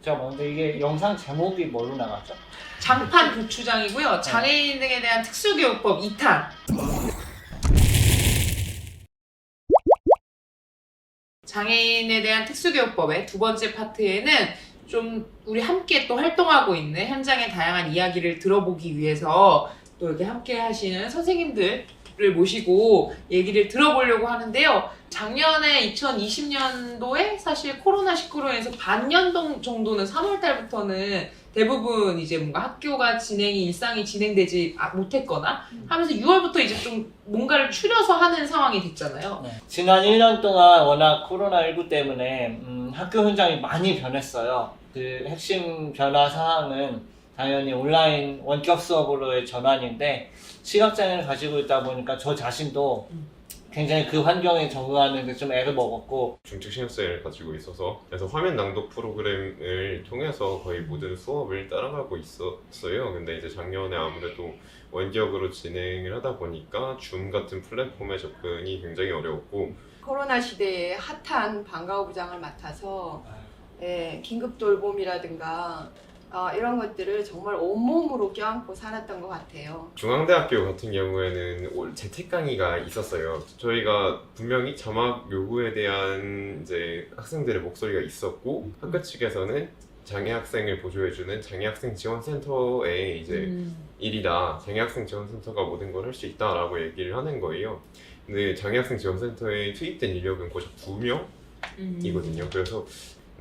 근데 이게 영상 제목이 뭐로 나갔죠? 장판 고추장이고요. 장애인에 대한 특수교육법 2탄. 장애인에 대한 특수교육법의 두 번째 파트에는 좀 우리 함께 또 활동하고 있는 현장의 다양한 이야기를 들어보기 위해서 또 이렇게 함께 하시는 선생님들을 모시고 얘기를 들어보려고 하는데요. 작년에 2020년도에 사실 코로나19로 인해서 반년 정도는 3월 달부터는 대부분 이제 뭔가 학교가 일상이 진행되지 못했거나 하면서 6월부터 이제 좀 뭔가를 추려서 하는 상황이 됐잖아요. 네. 지난 1년 동안 워낙 코로나19 때문에 학교 현장이 많이 변했어요. 그 핵심 변화 사항은 당연히 온라인 원격 수업으로의 전환인데 시각장애를 가지고 있다 보니까 저 자신도 굉장히 그 환경에 적응하는 데 좀 애를 먹었고 중증 신경성을 가지고 있어서 그래서 화면 낭독 프로그램을 통해서 거의 모든 수업을 따라가고 있었어요. 근데 이제 작년에 아무래도 원격으로 진행을 하다 보니까 줌 같은 플랫폼의 접근이 굉장히 어려웠고 코로나 시대에 핫한 방과후 부장을 맡아서 긴급 돌봄이라든가 이런 것들을 정말 온몸으로 껴안고 살았던 것 같아요. 중앙대학교 같은 경우에는 재택 강의가 있었어요. 저희가 분명히 자막 요구에 대한 이제 학생들의 목소리가 있었고 학교 측에서는 장애 학생을 보조해주는 장애 학생 지원센터의 이제 일이다. 장애 학생 지원센터가 모든 걸 할 수 있다라고 얘기를 하는 거예요. 근데 장애 학생 지원센터에 투입된 인력은 고작 2명이거든요. 그래서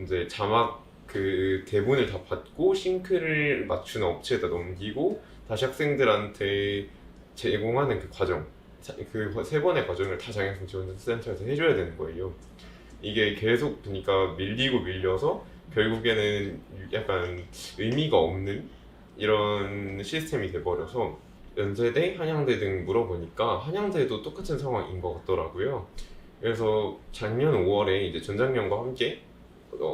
이제 자막 그 대본을 다 받고 싱크를 맞추는 업체에다 넘기고 다시 학생들한테 제공하는 그 과정, 그 3번의 과정을 다 장애학생 지원센터에서 해줘야 되는 거예요. 이게 계속 보니까 밀려서 결국에는 약간 의미가 없는 이런 시스템이 돼버려서 연세대, 한양대 등 물어보니까 한양대도 똑같은 상황인 것 같더라고요. 그래서 작년 5월에 이제 전장년과 함께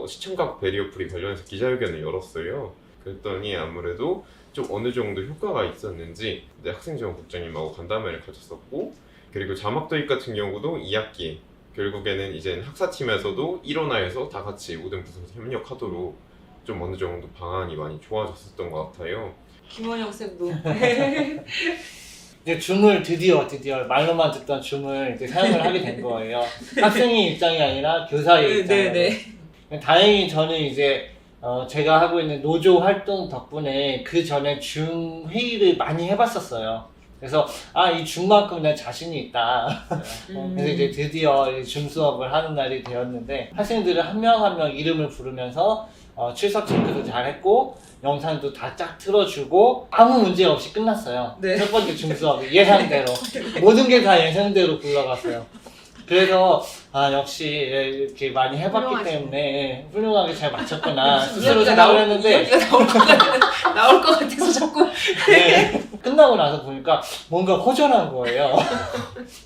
시청각 베리어 프리 관련해서 기자회견을 열었어요. 그랬더니 아무래도 좀 어느 정도 효과가 있었는지 학생지원국장님하고 간담회를 가졌었고, 그리고 자막 도입 같은 경우도 2학기에 결국에는 이제 학사팀에서도 일원화해서 다 같이 모든 부서에서 협력하도록 좀 어느 정도 방안이 많이 좋아졌었던 것 같아요. 김원영 쌤도. 이제 줌을 드디어 말로만 듣던 줌을 이제 사용을 하게 된 거예요. 학생의 입장이 아니라 교사의 입장으로. 다행히 저는 이제 제가 하고 있는 노조 활동 덕분에 그 전에 줌 회의를 많이 해봤었어요. 그래서 이 줌만큼 내 자신이 있다. 그래서 이제 드디어 줌 수업을 하는 날이 되었는데 학생들은 한 명 한 명 이름을 부르면서 출석 체크도 잘했고 영상도 다 쫙 틀어주고 아무 문제 없이 끝났어요. 네. 첫 번째 줌 수업이 예상대로 모든 게 다 예상대로 굴러갔어요. 그래서 역시 이렇게 많이 해봤기 때문에 훌륭하게 잘 맞췄구나 스스로 생각을 했는데 이야기가 나올 것 같아서 자꾸 끝나고 나서 보니까 뭔가 허전한 거예요.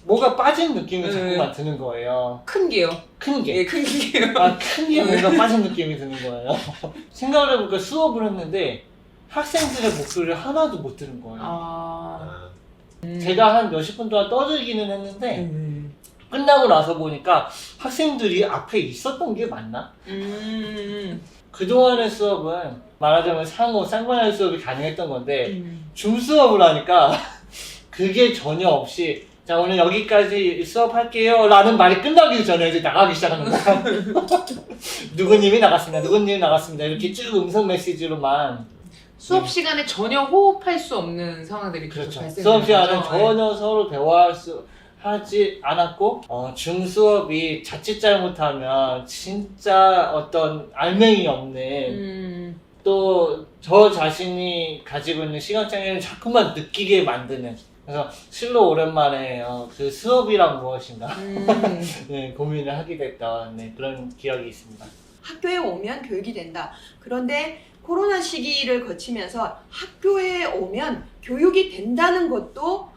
뭐가 빠진 느낌이 자꾸만 드는 거예요. 큰 게요. 큰 게. 예, 큰 게요. 큰 게 뭔가 빠진 느낌이 드는 거예요. 생각을 해보니까 수업을 했는데 학생들의 목소리를 하나도 못 들은 거예요. 제가 한 몇십 분 동안 떠들기는 했는데 끝나고 나서 보니까 학생들이 앞에 있었던 게 맞나? 그동안의 수업은 말하자면 쌍방향 수업이 가능했던 건데 줌 수업을 하니까 그게 전혀 없이 자 오늘 여기까지 수업할게요 라는 말이 끝나기 전에 이제 나가기 시작하는 거야. 누구님이 나갔습니다 이렇게 쭉 음성 메시지로만 수업 시간에 전혀 호흡할 수 없는 상황들이 그렇죠. 발생하죠. 수업 시간에 전혀 서로 대화할 수 하지 않았고 줌 수업이 자칫 잘못하면 진짜 어떤 알맹이 없는 또 저 자신이 가지고 있는 시각장애를 자꾸만 느끼게 만드는 그래서 실로 오랜만에 그 수업이란 무엇인가 네, 고민을 하게 됐던 그런 기억이 있습니다. 학교에 오면 교육이 된다. 그런데 코로나 시기를 거치면서 학교에 오면 교육이 된다는 것도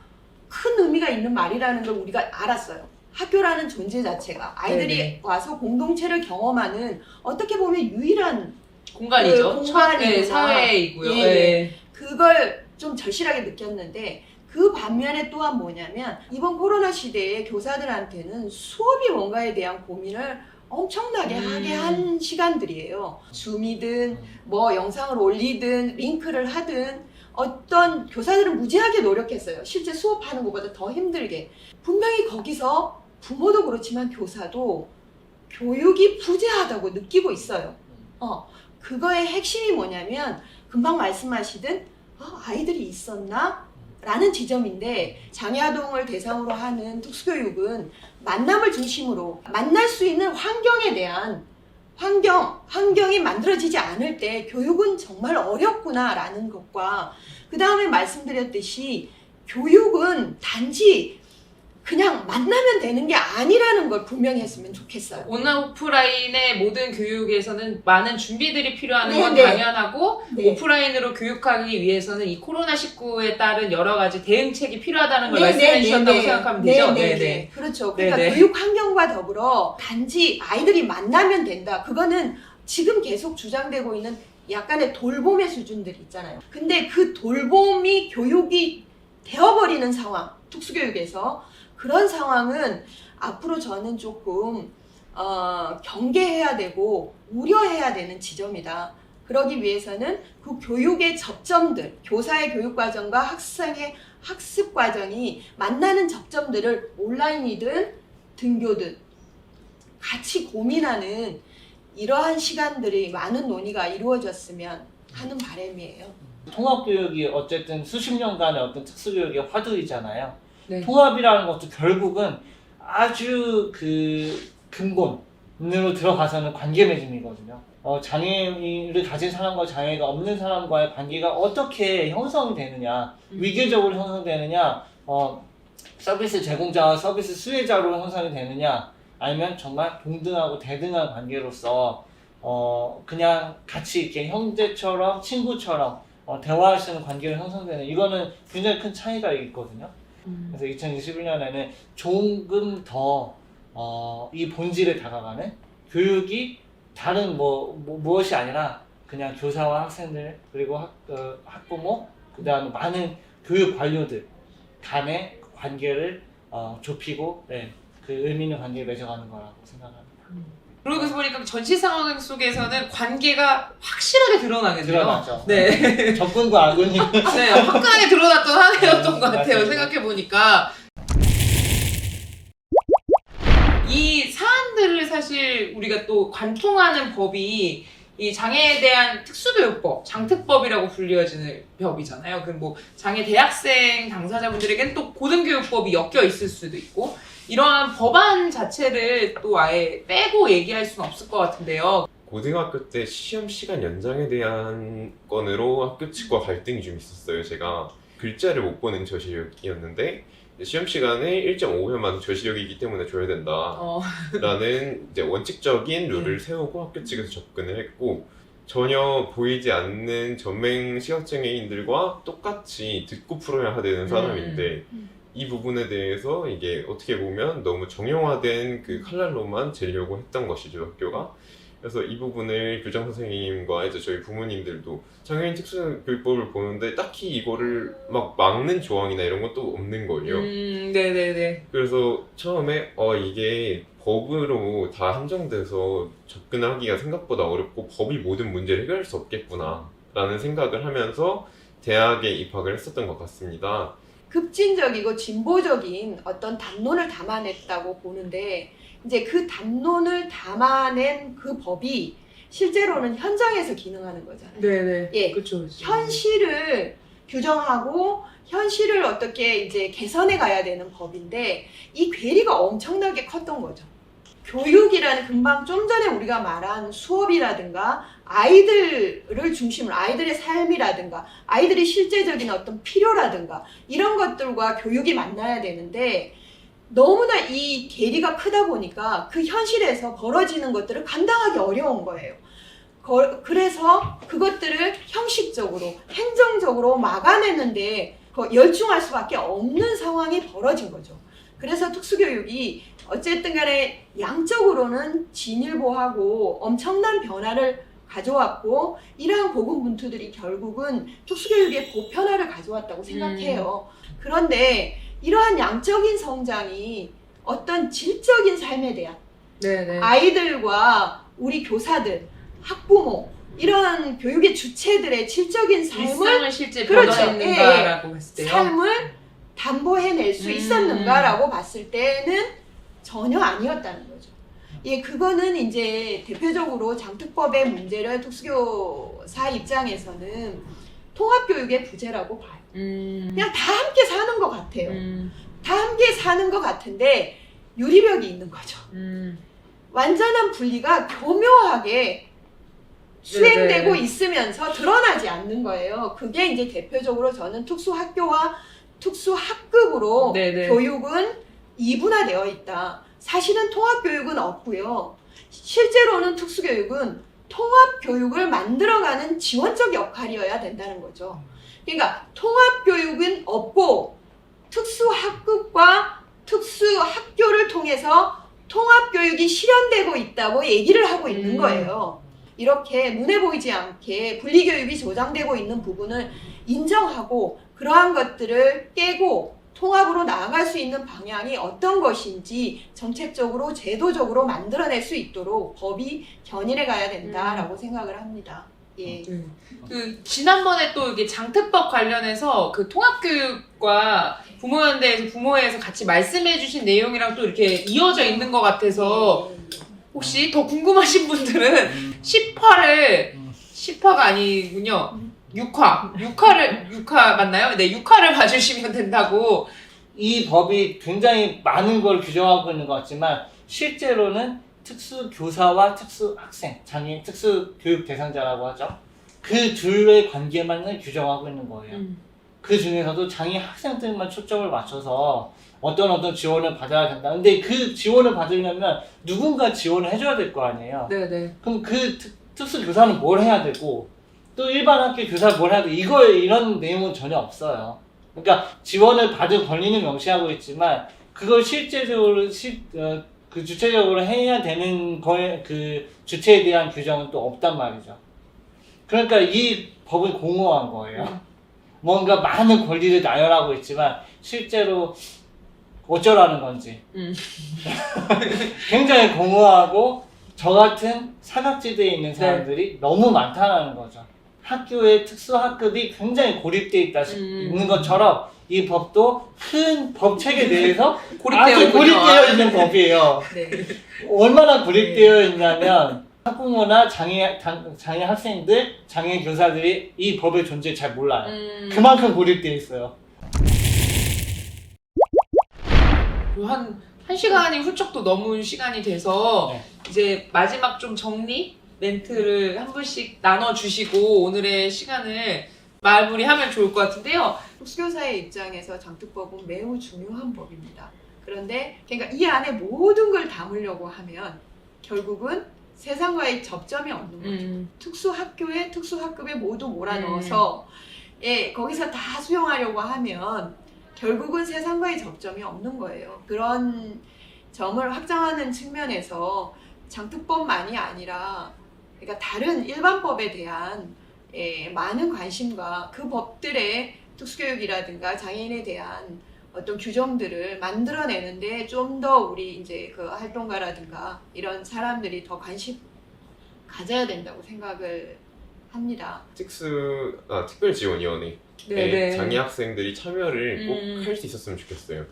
큰 의미가 있는 말이라는 걸 우리가 알았어요. 학교라는 존재 자체가 아이들이 와서 공동체를 경험하는 어떻게 보면 유일한 공간이죠. 공간이구나. 사회이고요. 그걸 좀 절실하게 느꼈는데 그 반면에 또한 뭐냐면 이번 코로나 시대에 교사들한테는 수업이 뭔가에 대한 고민을 엄청나게 하게 한 시간들이에요. 줌이든 뭐 영상을 올리든 링크를 하든 어떤 교사들은 무지하게 노력했어요. 실제 수업하는 것보다 더 힘들게. 분명히 거기서 부모도 그렇지만 교사도 교육이 부재하다고 느끼고 있어요. 그거의 핵심이 뭐냐면 금방 말씀하시던 아이들이 있었나? 라는 지점인데 장애아동을 대상으로 하는 특수교육은 만남을 중심으로 만날 수 있는 환경에 대한 환경이 만들어지지 않을 때 교육은 정말 어렵구나라는 것과 그 다음에 말씀드렸듯이 교육은 단지 그냥 만나면 되는 게 아니라는 걸 분명히 했으면 좋겠어요. 온라인 오프라인의 모든 교육에서는 많은 준비들이 필요하는 네, 건 네. 당연하고 네. 오프라인으로 교육하기 위해서는 이 코로나19에 따른 여러 가지 대응책이 필요하다는 걸 네, 말씀해 네, 주셨다고 네, 생각하면 네, 되죠? 네, 네네. 네. 그렇죠. 그러니까 네, 네. 교육 환경과 더불어 단지 아이들이 만나면 된다. 그거는 지금 계속 주장되고 있는 약간의 돌봄의 수준들이 있잖아요. 근데 그 돌봄이 교육이 되어버리는 상황, 특수교육에서 그런 상황은 앞으로 저는 조금 경계해야 되고 우려해야 되는 지점이다. 그러기 위해서는 그 교육의 접점들, 교사의 교육과정과 학생의 학습과정이 만나는 접점들을 온라인이든 등교든 같이 고민하는 이러한 시간들이 많은 논의가 이루어졌으면 하는 바람이에요. 통합교육이 어쨌든 수십 년간의 어떤 특수교육의 화두이잖아요. 네. 통합이라는 것도 결국은 아주 그 근본으로 들어가서는 관계 맺음이거든요. 장애를 가진 사람과 장애가 없는 사람과의 관계가 어떻게 형성이 되느냐, 위계적으로 형성되느냐, 서비스 제공자와 서비스 수혜자로 형성이 되느냐, 아니면 정말 동등하고 대등한 관계로서 그냥 같이 이렇게 형제처럼 친구처럼 대화할 수 있는 관계를 형성되는, 이거는 굉장히 큰 차이가 있거든요. 그래서 2021년에는 조금 더 이 본질에 다가가는 교육이 다른 무엇이 아니라 그냥 교사와 학생들 그리고 학부모 그다음에 많은 교육 관료들 간의 관계를 좁히고 그 의미 있는 관계를 맺어가는 거라고 생각합니다. 그러고 보니까 전시 상황 속에서는 관계가 확실하게 드러나겠네요. 드러나죠. 네. 적군과 아군이 네, 화끈하게 드러났던 한 해였던 것 같아요. 맞습니다. 생각해보니까. 이 사안들을 사실 우리가 또 관통하는 법이 이 장애에 대한 특수교육법, 장특법이라고 불리워지는 법이잖아요. 그 뭐 장애 대학생 당사자분들에겐 또 고등교육법이 엮여 있을 수도 있고 이러한 법안 자체를 또 아예 빼고 얘기할 수는 없을 것 같은데요. 고등학교 때 시험 시간 연장에 대한 건으로 학교 측과 갈등이 좀 있었어요. 제가 글자를 못 보는 저시력이었는데 시험 시간에 1.5회만 저시력이기 때문에 줘야 된다라는 이제 원칙적인 룰을 세우고 학교 측에서 접근을 했고 전혀 보이지 않는 전맹 시각장애인들과 똑같이 듣고 풀어야 되는 사람인데 이 부분에 대해서 이게 어떻게 보면 너무 정형화된 그 칼날로만 재려고 했던 것이죠, 학교가. 그래서 이 부분을 교장 선생님과 이제 저희 부모님들도 장애인 특수교육법을 보는데 딱히 이거를 막 막는 조항이나 이런 것도 없는 거예요. 네네네. 그래서 처음에 이게 법으로 다 한정돼서 접근하기가 생각보다 어렵고 법이 모든 문제를 해결할 수 없겠구나 라는 생각을 하면서 대학에 입학을 했었던 것 같습니다. 급진적이고 진보적인 어떤 담론을 담아냈다고 보는데 이제 그 담론을 담아낸 그 법이 실제로는 현장에서 기능하는 거잖아요. 네네. 예. 그렇죠. 현실을 규정하고 현실을 어떻게 이제 개선해 가야 되는 법인데 이 괴리가 엄청나게 컸던 거죠. 교육이라는 금방 좀 전에 우리가 말한 수업이라든가 아이들을 중심으로 아이들의 삶이라든가 아이들의 실제적인 어떤 필요라든가 이런 것들과 교육이 만나야 되는데 너무나 이 괴리가 크다 보니까 그 현실에서 벌어지는 것들을 감당하기 어려운 거예요. 그래서 그것들을 형식적으로 행정적으로 막아내는데 열중할 수밖에 없는 상황이 벌어진 거죠. 그래서 특수교육이 어쨌든 간에 양적으로는 진일보하고 엄청난 변화를 가져왔고 이러한 고군분투들이 결국은 특수교육의 보편화를 가져왔다고 생각해요. 그런데 이러한 양적인 성장이 어떤 질적인 삶에 대한 네네. 아이들과 우리 교사들, 학부모 이런 교육의 주체들의 질적인 삶을 일상을 실제 그렇죠. 변화했는가라고 했을 때요. 삶을 담보해낼 수 있었는가라고 봤을 때는 전혀 아니었다는 거죠. 예, 그거는 이제 대표적으로 장특법의 문제를 특수교사 입장에서는 통합교육의 부재라고 봐요. 그냥 다 함께 사는 것 같아요. 다 함께 사는 것 같은데 유리벽이 있는 거죠. 완전한 분리가 교묘하게 수행되고 네네. 있으면서 드러나지 않는 거예요. 그게 이제 대표적으로 저는 특수학교와 특수학급으로 네네. 교육은 이분화되어 있다. 사실은 통합교육은 없고요. 실제로는 특수교육은 통합교육을 만들어가는 지원적 역할이어야 된다는 거죠. 그러니까 통합교육은 없고 특수학급과 특수학교를 통해서 통합교육이 실현되고 있다고 얘기를 하고 있는 거예요. 이렇게 눈에 보이지 않게 분리교육이 조장되고 있는 부분을 인정하고 그러한 것들을 깨고 통합으로 나아갈 수 있는 방향이 어떤 것인지 정책적으로 제도적으로 만들어낼 수 있도록 법이 견인해 가야 된다라고 생각을 합니다. 예. 그 지난번에 또 이게 장특법 관련해서 그 통합교육과 부모연대에서 부모회에서 같이 말씀해주신 내용이랑 또 이렇게 이어져 있는 것 같아서 혹시 더 궁금하신 분들은 10화가 아니군요. 6화 맞나요? 네, 6화를 봐주시면 된다고. 이 법이 굉장히 많은 걸 규정하고 있는 것 같지만 실제로는 특수교사와 특수학생, 장애인 특수교육 대상자라고 하죠. 그 둘의 관계만을 규정하고 있는 거예요. 그 중에서도 장애인 학생들만 초점을 맞춰서 어떤 지원을 받아야 된다. 근데 그 지원을 받으려면 누군가 지원을 해줘야 될 거 아니에요. 네네. 그럼 그 특수교사는 뭘 해야 되고 또 일반 학교 교사는 뭘 해야 되고 이런 내용은 전혀 없어요. 그러니까 지원을 받을 권리는 명시하고 있지만 그걸 실제적으로 그 주체적으로 해야 되는 그 주체에 대한 규정은 또 없단 말이죠. 그러니까 이 법은 공허한 거예요. 뭔가 많은 권리를 나열하고 있지만 실제로 어쩌라는 건지 굉장히 공허하고 저 같은 사각지대에 있는 사람들이 너무 많다는 거죠. 학교의 특수학급이 굉장히 고립되어 있는 것처럼 이 법도 큰 법체계 내에서 아주 고립되어 있는 법이에요. 네. 얼마나 고립되어 있냐면 학부모나 장애 학생들, 장애 교사들이 이 법의 존재를 잘 몰라요. 그만큼 고립되어 있어요. 한 시간이 훌쩍 또 넘은 시간이 돼서 네. 이제 마지막 좀 정리 멘트를 한 분씩 나눠주시고 오늘의 시간을 마무리하면 좋을 것 같은데요. 특수교사의 입장에서 장특법은 매우 중요한 법입니다. 그런데 그러니까 이 안에 모든 걸 담으려고 하면 결국은 세상과의 접점이 없는 거죠. 특수학교에 특수학급에 모두 몰아넣어서 거기서 다 수용하려고 하면 결국은 세상과의 접점이 없는 거예요. 그런 점을 확장하는 측면에서 장특법만이 아니라 그러니까 다른 일반법에 대한 많은 관심과 그 법들의 특수교육이라든가 장애인에 대한 어떤 규정들을 만들어내는데 좀 더 우리 이제 그 활동가라든가 이런 사람들이 더 관심 가져야 된다고 생각을 합니다. 특별지원위원회 네네. 장애 학생들이 참여를 꼭 할 수 있었으면 좋겠어요.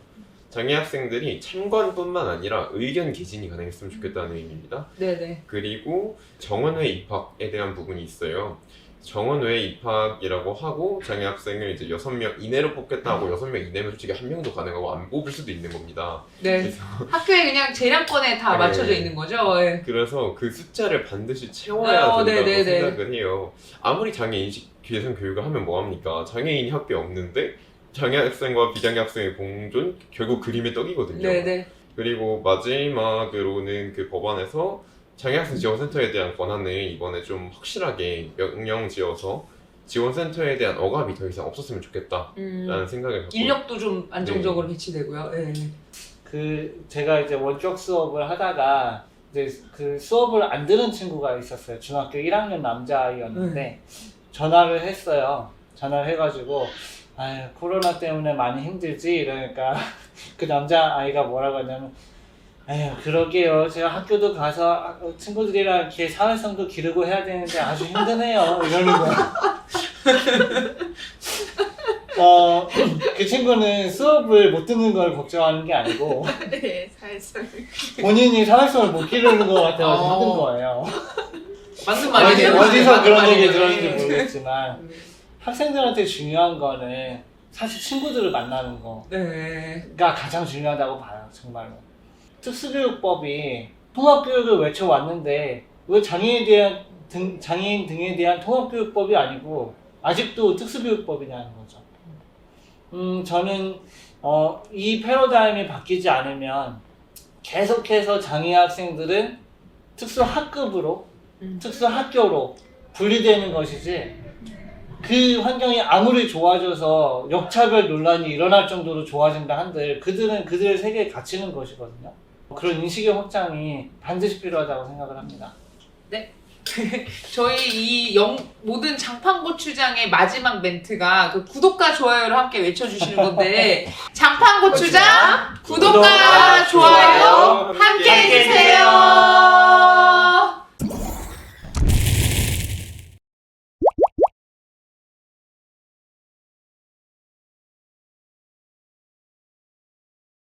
장애 학생들이 참관뿐만 아니라 의견 개진이 가능했으면 좋겠다는 의미입니다. 네네. 그리고 정원외 입학에 대한 부분이 있어요. 정원외 입학이라고 하고 장애 학생을 이제 6명 이내로 뽑겠다고 6명 이내면 솔직히 1명도 가능하고 안 뽑을 수도 있는 겁니다. 네. 그래서 학교에 그냥 재량권에 다 네. 맞춰져 있는 거죠. 네. 그래서 그 숫자를 반드시 채워야 된다고 네네네. 생각을 해요. 아무리 장애인식 개선 교육을 하면 뭐합니까? 장애인이 학교에 없는데 장애 학생과 비장애 학생의 공존 결국 그림의 떡이거든요. 네네. 그리고 마지막으로는 그 법안에서 장애학생 지원센터에 대한 권한을 이번에 좀 확실하게 명령 지어서 지원센터에 대한 억압이 더 이상 없었으면 좋겠다라는 생각을 갖고 인력도 좀 안정적으로 배치되고요. 네. 제가 이제 원격 수업을 하다가 이제 그 수업을 안 들은 친구가 있었어요. 중학교 1학년 남자아이였는데 전화를 했어요. 전화를 해가지고 아유 코로나 때문에 많이 힘들지 이러니까 그 남자아이가 뭐라고 하냐면 에휴, 그러게요. 제가 학교도 가서 친구들이랑 이렇게 사회성도 기르고 해야 되는데 아주 힘드네요. 이러는 거야. 그 친구는 수업을 못 듣는 걸 걱정하는 게 아니고 네, 사회성. 본인이 사회성을 못 기르는 것 같아서 어. 힘든 거예요. 맞는 말이네요. 어디서 맞는 그런 얘기 말이네. 들었는지 모르겠지만 학생들한테 중요한 거는 사실 친구들을 만나는 거가 네. 가장 중요하다고 봐요. 정말로. 특수교육법이 통합교육을 외쳐왔는데 왜 장애인 등에 대한 통합교육법이 아니고 아직도 특수교육법이냐는 거죠. 저는 이 패러다임이 바뀌지 않으면 계속해서 장애 학생들은 특수학급으로 특수학교로 분리되는 것이지 그 환경이 아무리 좋아져서 역차별 논란이 일어날 정도로 좋아진다 한들 그들은 그들의 세계에 갇히는 것이거든요. 그런 인식의 확장이 반드시 필요하다고 생각을 합니다. 저희 이 모든 장판고추장의 마지막 멘트가 그 구독과 좋아요를 함께 외쳐주시는 건데 장판고추장 구독과 좋아요 함께 해주세요.